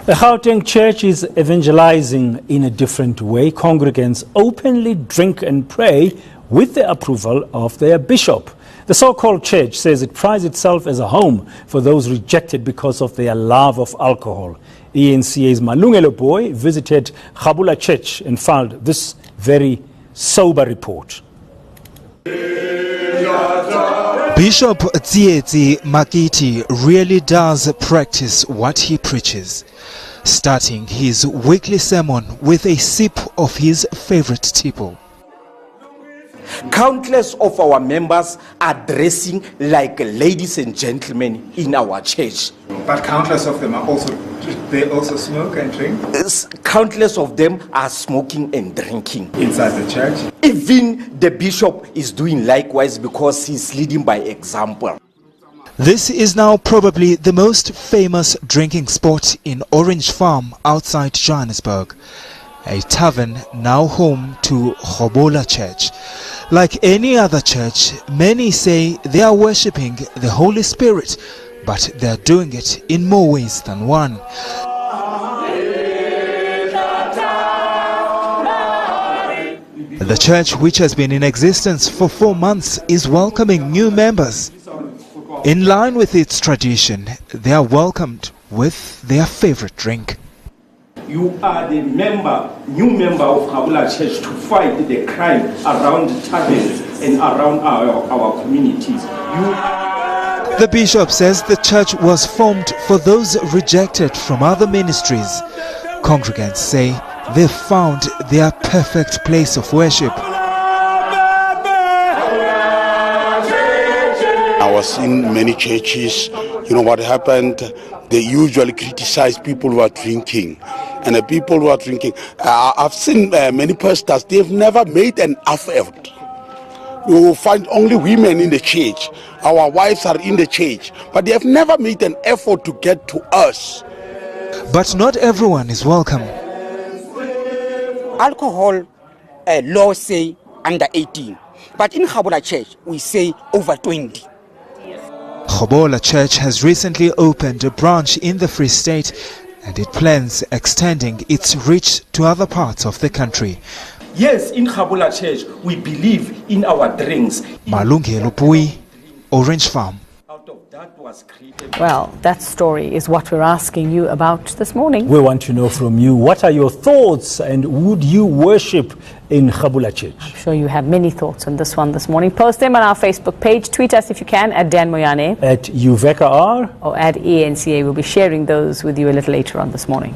The Gauteng Church is evangelizing in a different way. Congregants openly drink and pray with the approval of their bishop. The so-called church says it prides itself as a home for those rejected because of their love of alcohol. ENCA's Malungelo Boy visited Khabula Church and filed this very sober report. Bishop Tsietsi Makiti really does practice what he preaches, starting his weekly sermon with a sip of his favorite tipple. Countless of our members are dressing like ladies and gentlemen in our church. But countless of them they also smoke and drink? Countless of them are smoking and drinking. Inside the church? Even the bishop is doing likewise because he's leading by example. This is now probably the most famous drinking spot in Orange Farm outside Johannesburg. A tavern now home to Khabula Church. Like any other church, many say they are worshipping the Holy Spirit, but they are doing it in more ways than one. The church, which has been in existence for 4 months, is welcoming new members. In line with its tradition, they are welcomed with their favorite drink. You are the new member of Khabula Church to fight the crime around taverns and around our communities. The bishop says the church was formed for those rejected from other ministries. Congregants say they found their perfect place of worship. I was in many churches. You know what happened? They usually criticize people who are drinking. And the people who are drinking, I've seen many pastors, they've never made an effort. You will find only women in the church. Our wives are in the church. But they have never made an effort to get to us. But not everyone is welcome. Alcohol law say under 18. But in Khabula Church, we say over 20. Khabula Church has recently opened a branch in the Free State, and it plans extending its reach to other parts of the country. Yes, in Khabula Church, we believe in our drinks. Malungelo Boy, Orange Farm. Well, that story is what we're asking you about this morning. We want to know from you, what are your thoughts, and would you worship in Khabula Church? I'm sure you have many thoughts on this one this morning. Post them on our Facebook page. Tweet us if you can at Dan Moyane, at Uveka R, or at ENCA. We'll be sharing those with you a little later on this morning.